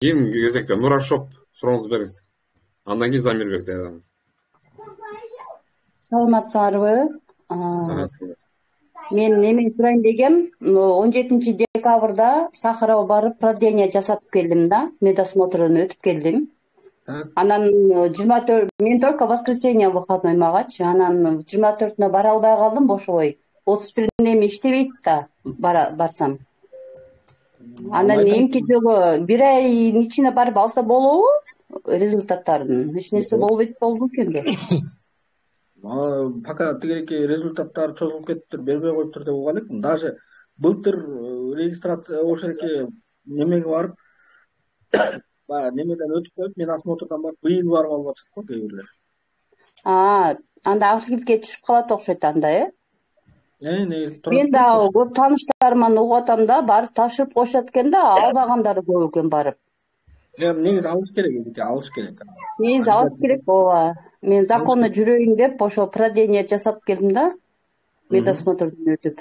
Кийинки кезекте Нура Шоп сурооңузду бериңиз. Андан кийин Замирбек даярдаңыз. Саламатсыздарбы? Мен эме сурайын дегем, 17 декабрда Сахарова барып продление жасатып келдим да, медосмотрун өтүп келдим. Анан 24 мен только воскресенье выходной магач, анан 24-үнө бара албай калдым, бошобой. 31-inde эми иштебейт да барсам. Анан эмки жолу бир айдын ичинде барып алса болобу результаттарын? Эч нерсе болбойт болду экенби? Пока тигерки результаттар чогулуп кетиптир, бербей коюптур деп уган элекмин. Даже былтыр регистрация ошоки немеге барып, баягы немеден өтүп коюп, мен осмотрдан барып, быйыл барып алып атышат го кээ бирлер. Анда архивге түшүп калат окшойт анда, Негизи Мен да көп тааныштарыман угуп атам да, барып тапшырып коюшат экен да, албагандары көп экен барып. Негизи алыш керек, алыш керек. Негизи алыш керек, ооба. Мен законно жүрөйүн деп ошо продление жасап келдим да, медосмотрдон өтүп.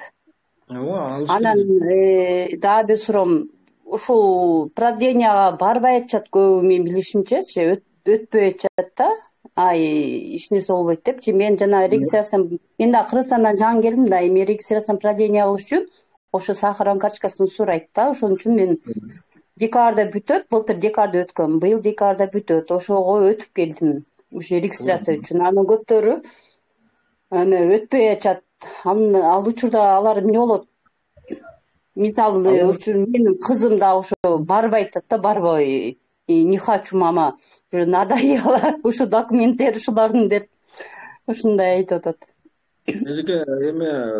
Анан дагы бир суроом, ушул продлениега барбай атышат көбү, мен билишимчечи, өтпөй атышат да. Эч нерсе болбойт депчи. Мен жана регистрациям, мен да Кыргызстандан жаңы келдим да, эми регистрациям продление алыш үчүн ошо Сахарованын карточкасын сурайт да. Ошон үчүн мен декабрда бүтөт, былтыр декабрда өткөн, быйыл декабрда бүтөт. Ошого өтүп келдим. Ушу регистрация үчүн. Анан көптөрү эме өтпөй атышат. Ал учурда алар эмне болот? Мисалы үчүн менин кызым да ошо барбай атат да, барбай. Не хочу, мама. Надоело, ушу документтер ушулардын деп ушундай айтып атат. Эме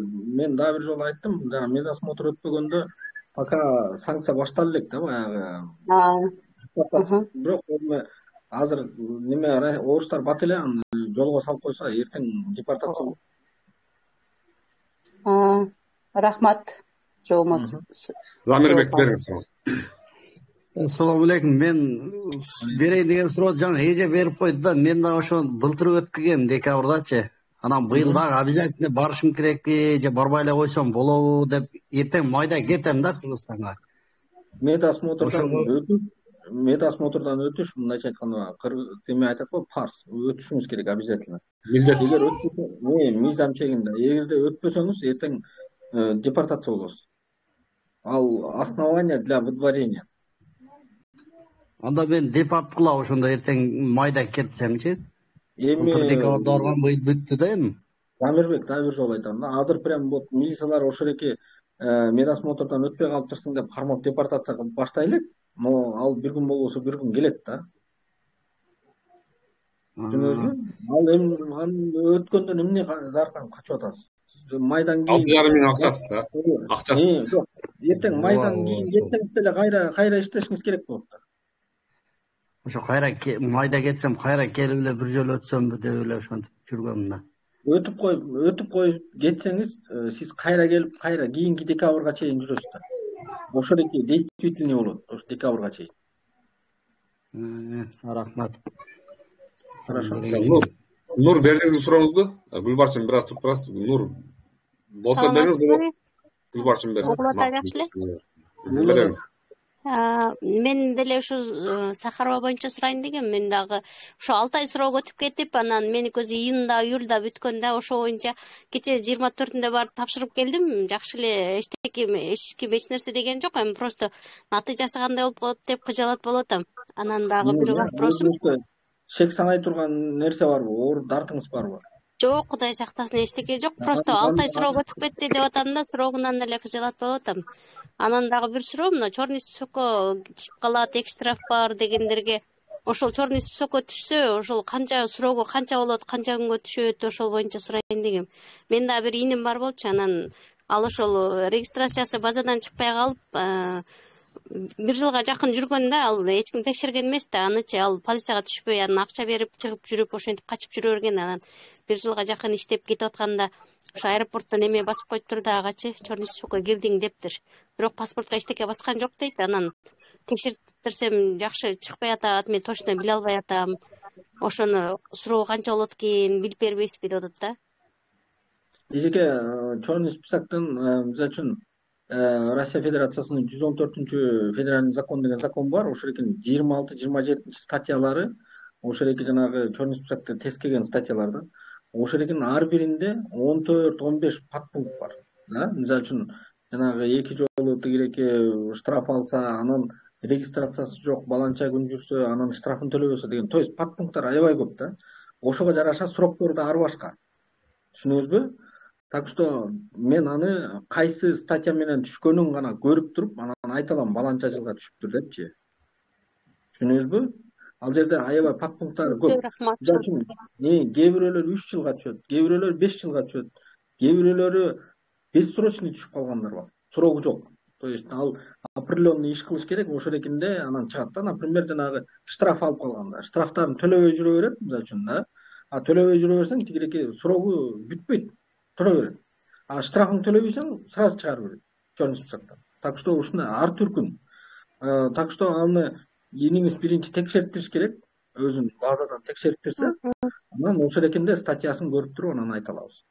мен дагы бир жолу айттым, жана медосмотр өтпөгөндө пока санкция башталды элек да, баягы. Бирок эми азыр неме орустар бат эле аны жолго салып койсо, эртең депортация болот. Рахмат. Жок болмосо. Замирбек бериңиз. Assalomu alaykum. Men berey degan surovat жаңы reja berib qo'ydi da, men da o'sha былтыр o'tkazgan dekabrdachi. Анан быйыл дагы обязательно барышым керекпи, же барбай эле койсом болобу деп эртең майда кетем да Кыргызстанга. Медосмотрдан өтүш, мындайча айтканда, эме айтат го, парс, өтүшүңүз керек обязательно. Эгер өтпөсөңүз, мыйзам чегинде, эгерде өтпөсөңүз эртең депортация болосуз. Ал основание для выдворения. Анда мен депорт кылам ошондо эртең майда кетсемчи. Былтыр декабрда барган, быйыл бүттү да эми. Замирбек дагы бир жолу айтам да, азыр прям вот милициялар ошоки медосмотрдан өтпөй калыптырсың деп кармап депортация кылып баштай элек. Но ал бир күн болбосо бир күн келет да. Түшүнөсүзбү? Ал эми өткөндөн эмне заркан качып атасыз? Майдан кийин 6,5 миң акчасы да. Акчасы. Жок. Эртең майдан кийин кетсеңиз деле кайра иштешиңиз керек болот да. Ошо кайра майда кетсем кайра келип эле бир жолу өтсөмбү деп эле ошентип жүргөм да. Өтүп коюп кетсеңиз, сиз кайра келип, кайра кийинки декабрга чейин жүрөсүз да. Ошоки действительный болот, ошо декабрга чейин. Рахмат. Хорошо. Нур бердиңизби сурооңузду? Гүлбарчын бир аз туруп турасыз. Нур болсо бериңиз. Гүлбарчын берсин. Мен деле ушу Сахарова боюнча сурайын дегем. Мен дагы ошо 6 ай суроого өтүп кетип, анан меники өзү июнда, июлда бүткөн да, ошо боюнча кече 24-ндө барып тапшырып келдим. Жакшы эле эч нерсе деген жок, эми просто натыйжасы кандай болуп калат деп кыжалат болуп атам. Анан дагы бир вопросум. Шек санай турган нерсе барбы? Оор дартыңыз барбы? Жок, Кудай сактасын, эчтеке жок. Просто 6 ай суроого өтүп кетти деп атам да, суроогунан эле кыжалат болуп атам. Анан дагы бир суроо, мына черный списокко түшүп калат, экстраф бар дегендерге, ошол черный списокко түшсө, ошол канча суроого канча болот, канча күнгө түшөт, ошол боюнча сурайын дегем. Мен да бир иним бар болчу, анан ал ошол регистрациясы базадан чыкпай калып, бир жылга жакын жүргөн да, ал эч ким текшерген эмес да, анычы ал полицияга түшпөй, анан акча берип чыгып жүрүп, ошентип качып жүрө берген. Анан бир жылга жакын иштеп кетип атканда ошо аэропорттон эме басып коюптур да, агачы черный списокко кирдиң дептир. Бирок паспортко эчтеке баскан жок дейт. Анан текшертирсем жакшы чыкпай атат, мен точно биле албай атам. Ошону суроо канча болот экен, билип бербейсизби деп атат да. Эжеке черный списоктон мисалы үчүн Россия Федерациясынын 114 федеральный закон деген закон бар. Ошол экен 26-27 статьялары, ошол эки жанагы черный списокто тескеген статьялар да. Ошол экен ар биринде 14-15 подпункт бар. Да? Мисалы үчүн жанагы эки жолу тигиреки штраф алса, анан регистрациясы жок, баланча күн жүрсө, анан штрафын төлөбөсө деген. То есть подпункттар аябай көп да. Ошого жараша сроктор да ар башка. Түшүнөбүзбү? Так что мен аны кайсы статья менен түшкөнүн гана көрүп туруп, анан айта алам баланча жылга түшүптүр депчи. Түшүнөбүзбү? Ал жерде аябай подпункттар көп. Мисалы үчүн, кээ бирөөлөр 3 жылга түшөт, кээ бирөөлөр 5 жылга түшөт, кээ бирөөлөрү бессрочный түшүп калгандар бар. Срогу жок. То есть ал определенный иш кылыш керек, ошол экинде анан чыгат да. Например, жанагы штраф алып калганда, штрафтарын төлөбөй жүрө берет, мисалы үчүн да. А төлөбөй жүрө берсең, тигиреки срогу бүтпөйт. Тура берет. А штрафын төлөбөйсөң, сразу чыгарып берет. Черный списоктон. Так что ушуна ар түркүн. Так что аны эниңиз биринчи текшертириш керек. Өзүн базадан текшертирсе, анан ошол экенде статьясын көрүп туруп анан айта алабыз.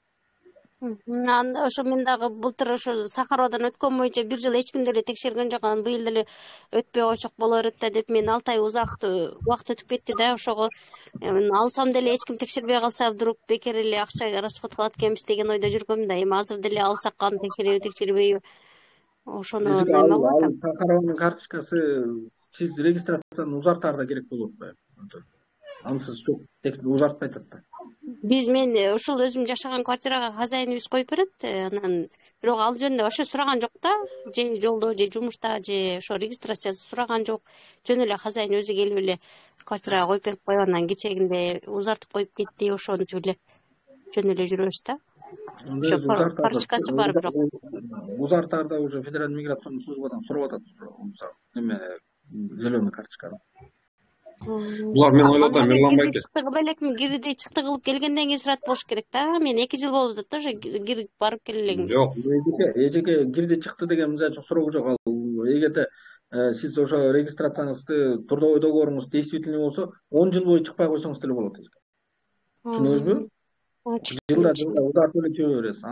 Ошо мен дагы былтыр ошо Сахаровдон өткөн боюнча бир жыл эч ким деле текшерген жок, анан быйыл деле өтпөй койсок боло берет да деп мен 6 ай убакыт өтүп кетти да. Ошого алсам деле эч ким текшербей калса, вдруг бекер эле акча расход кылат экенбиз деген ойдо жүргөм да. Эми азыр деле алсак аны текшеребиз, текшербейби, ошону неме кылып атам. Сахарованын карточкасы сиз регистрацияны узартаар да керек болуп атпайбы? Ансыз узартпай атат да. Мен ушул өзүм жашаган квартирага хозяинибиз коюп берет, анан бирок ал жөнүндө вообще сураган жок да. Же жолдо, же жумушта, же ошо регистрациясы сураган жок. Жөн эле хозяин өзү келип эле квартирага коюп берип коюп, анан кечегинде узартып коюп кетти, ошентип эле жөн эле жүрөбүз да. Ошо карточкасы бар бирок. Узартаарда уже федеральный миграционный службадан сурап атат. Неме зеленый карточканы. Булар мен ойлоп атам, Мирлан байке. Чыктыгы элекми, кирди чыкты кылып келгенден кийин сурат болуш керек да. Мен 2 жыл болуп атат да, уже кирип барып келе элем. Жок, эжеке кирди чыкты деген мисалы үчүн суроо жок. Ал эгерде сиз ошо регистрацияңызды, трудовой договоруңуз действительный болсо, 10 жыл бою чыкпай койсоңуз деле болот эжеке. Түшүнөбүзбү? Жылда узартып эле жүрө бересиз.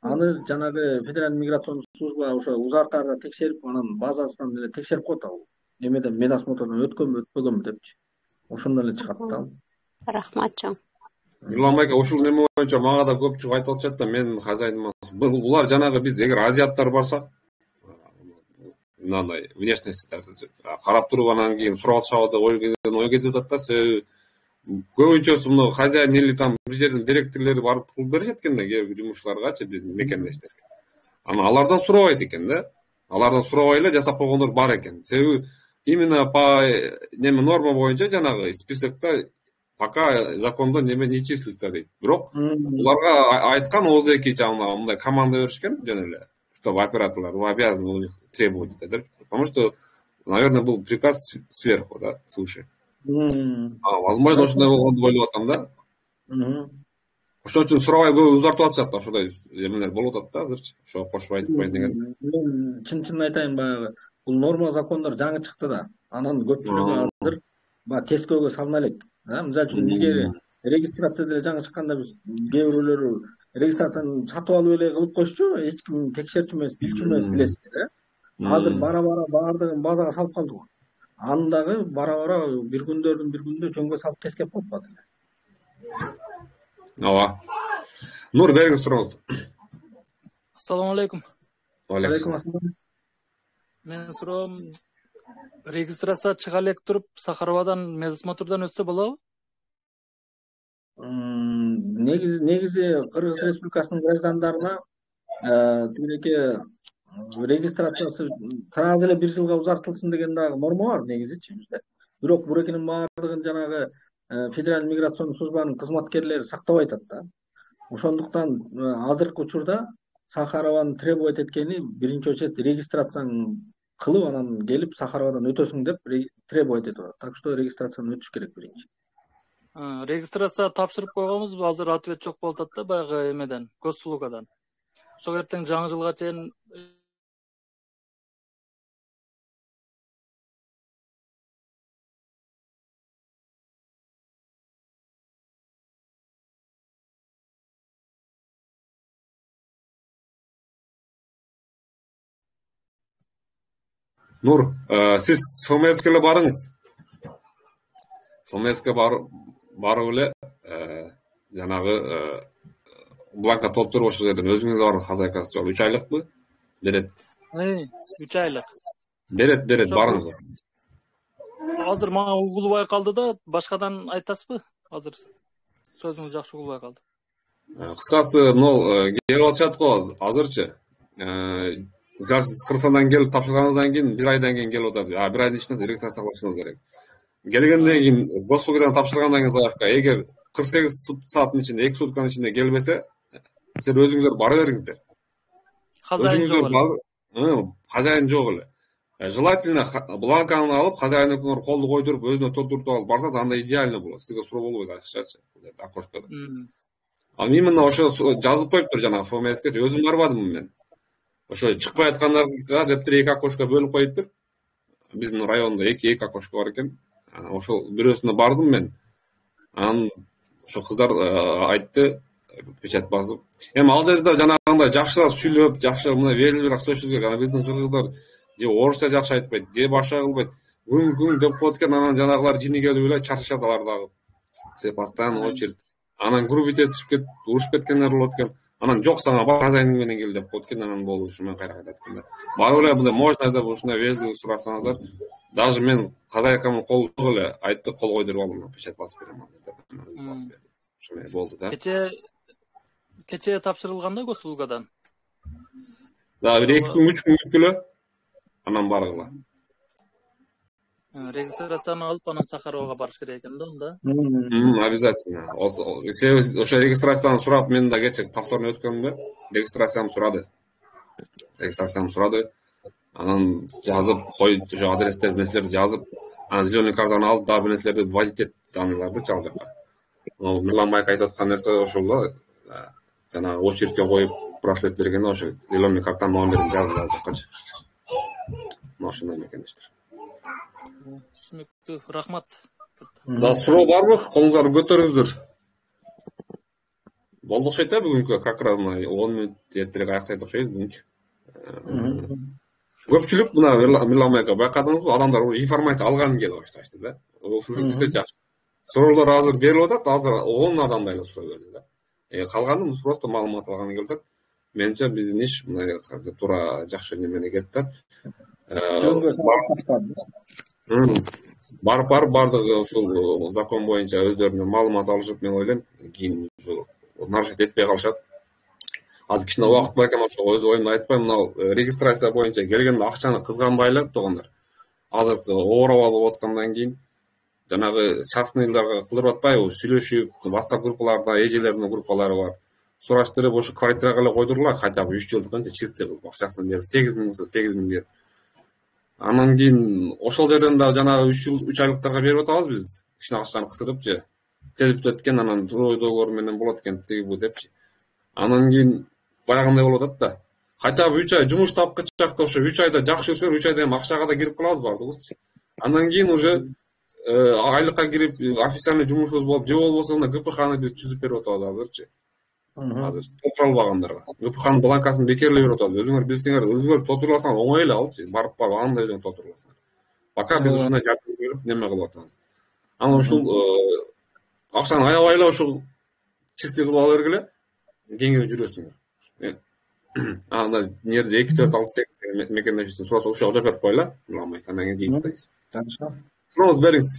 Аны жанагы федеральный миграционный служба ошо узартаарда текшерип, анан базасынан деле текшерип коет ал. Немеден медосмотрдон өткөнбү, өтпөгөнбү депчи. Ошондо эле чыгат да. Рахмат чоң. Мирлан байке, ушул неме боюнча мага да көпчүлүк айтып атышат да, мен хозяиным. Булар жанагы биз эгер азиаттар барсак, мындай внешностьтарды карап туруп анан кийин сурап атышабы деп ой кетип атат да. Себеби көбүнчөсү мына хозяин или там бир жердин директорлори барып кылып беришет экен да, кээ бир жумушчуларгачы биздин мекендештерге. Анан алардан сурабайт экен да. Алардан сурабай эле жасап койгондор бар экен. Себеби именно по неме норма боюнча жанагы списокто пока закондо неме не числится дейт. Бирок буларга айткан ОЗК жагынан мындай команда беришкен жөн эле, чтобы операторлар обязаны у них требовать это, потому что, наверное, был приказ сверху, да, свыше. Возможно, ошондой болгонду ойлоп атам да. Ошон үчүн сурабай көп узартып атышат да, ошондой эмелер болуп атат да азырчы. Ошо кошуп айтпайын деген. Мен чын айтайын, баягы бул норма закондор жаңы чыкты да. Анан көпчүлүгү азыр тескөөгө салына элек. Мисалы үчүн эгер регистрация деле жаңы чыкканда биз кээ бирөөлөр регистрацияны сатып алып эле кылып коюшчу, эч ким текшерчү эмес, билчү эмес, билесиз да. Азыр бара-бара баардыгын базага салып калдык. Аны дагы бара-бара бир күндө жөнгө салып тескеп коюп атат. Ооба. Нур, бериңиз сурооңузду. Ассаламу алейкум. Алейкум ассалам. Менин суроом, регистрация чыга элек туруп, Сахаровадан медосмотрдан өтсө болобу? Негизи Кыргыз Республикасынын граждандарына тигиреки регистрациясы сразу эле 1 жылга узартылсын деген дагы норма бар негизичи бизде. Бирок бурекинин баардыгын жанагы федеральный миграционный службанын кызматкерлери сактабай атат да. Ошондуктан азыркы учурда Сахарованын требовать эткени биринчи очередь регистрацияны кылып, анан келип Сахаровадан өтөсүң деп требовать этип атат. Так что регистрацияны өтүш керек биринчи. Регистрация тапшырып койгонбуз, азыр ответ жок болуп атат да, баягы эмеден, госуслугадан. Ошо эртең жаңы жылга чейин Нур, сиз ФМСке барыңыз. ФМСке барып эле жанагы бланка толтуруп ошол жерден өзүңүз барган хозяйкасы жок 3 айлыкпы? Берет. 3 айлык. Берет, барыңыз. Азыр мага угулбай калды да, башкадан айтасызбы? Азыр сөзүңүз жакшы угулбай калды. Кыскасы, келип атышат го азырчы. Сиз Кыргызстандан келип тапшырганыңыздан кийин 1 айдан кийин келип атат. 1 айдын ичинде регистрация кылышыңыз керек. Келгенден кийин госуслугадан тапшыргандан кийин заявка, эгер 48 сааттын ичинде, 2 сутканын ичинде келбесе, силер өзүңүздөр бара бериңиздер. Хозяин жок эле. Желательно бланканы алып, хозяиндыкыңар колду койдуруп, өзүнө толтуруп алып барсаңыз, анда идеально болот. Сизге суроо болбойт акчачы, окошкодо. Ал именно ошо жазып коюптур жанагы ФМСке, өзүм барбадым мен. Ошо чыкпай аткандарга дептир 2 окошко бөлүп коюптур. Биздин райондо 2 окошко бар экен. Ошол бирөөсүнө бардым мен. Анан ошо кыздар айтты, печать басып. Эми ал жерде жанагындай жакшылап сүйлөп, жакшы мына вежливыраак сөйлөшүш керек. Ана биздин кыргыздар же орусча жакшы айтпайт, же башка кылбайт. Күн деп коет экен, анан жанагылар жини келип эле чарчашат алар дагы. Се постоянно очередь. Анан грубить этишип кетип, урушуп кеткендер болот экен. Анан жок сага хозяиның менен кел деп коет экен, анан болду ушу мен кайра айтат экен. Барып эле мындай можно деп ушундай вежливый сурасаңыздар, даже мен хозяйкамдын колу жок эле айтты, кол койдуруп алдым, печать басып берем деп. Ошондой болду да. Кече тапшырылганда госуслугадан. Да, 2 күн 3 күн өткөлө. Анан баргыла. Регистрацияны алып, анан Сахаровага барыш керек экен да, онда. Обязательно. Ошо регистрацияны сурап, мен да кече повторно өткөндө регистрацияны сурады. Анан жазып, ошо адрестер нерселерди жазып, анан зеленый картаны алып, дагы бир нерселерди вводить этти данныйларды чал жака. Мирлан Майк айтып аткан нерсе ошол да. Жана очередке коюп, браслет бергенде ошо зеленый картанын номерин жазып ал жаккачы. Ошондой мекендештер. Түшүнүктүү, рахмат. Да, суроо барбы? Колуңуздарды көтөрүңүздөр. Болду окшойт да бүгүнкү, как раз 10 мүнөт эртерээк аяктайт окшойт бүгүнчү. Көпчүлүк мына Мирлан Майка байкадыңызбы? Адамдар информация алган келип башташты да. Ушул өтө жакшы. Суроолор азыр берилип атат, азыр 10 адамдай эле суроо берди да. Калганы просто маалымат алганы келип атат. Менимче биздин иш мына туура жакшы немене кетти. Барып бардыгы ушул закон боюнча өздөрүнө маалымат алышып, мен ойлойм, кийин ушу нарушать этпей калышат. Азыр кичине убакыт бар экен, ошо өз оюмду айтпайм, мына регистрация боюнча келгенде акчаны кызганбайлы туугандар. Азыркы оорабал болуп аткандан кийин жанагы частныйларга кылдырып атпайбы, сүйлөшүп, WhatsApp группаларда эжелердин группалары бар. Сураштырып, ошо квартирага эле койдургула, хотя бы 3 жылдык канча чистый кылып акчасын берип, 8 000 берип. Анан кийин ошол жерден да жанагы 3 айлыктарга берип атабыз биз. Кичине акчаны кысырып же тез бүтөт экен, анан трудовой договор менен болот экен тиги бу депчи. Анан кийин баягындай болуп атат да. Хотя бы 3 ай жумуш тапкычак да ошо 3 айда жакшы жүрсө, 3 айда эми акчага да кирип калабыз бардыгыбызчы. Андан кийин уже айлыкка кирип официальный жумушубуз болуп, же болбосо мына ГПХны биз түзүп берип атабыз азырчы. Азыр толтура албагандарга. ГПХнын бланкасын бекерлеп берип атабыз. Өзүңөр билсеңер, өзүңөр толтуруласаңар оңой эле алчы. Барып анда өзүң толтуруласың. Пока биз ушундай жардам берип неме кылып атабыз. Анан ушул акчаны аябай эле ушул чистый кылып ала бергиле, кеңири жүрөсүңөр. Анда нерде 2-4-6 мекендешисин сураса ушул жооп берип койла. Андан кийин жыйынтайбыз. Сурооңузду бериңиз.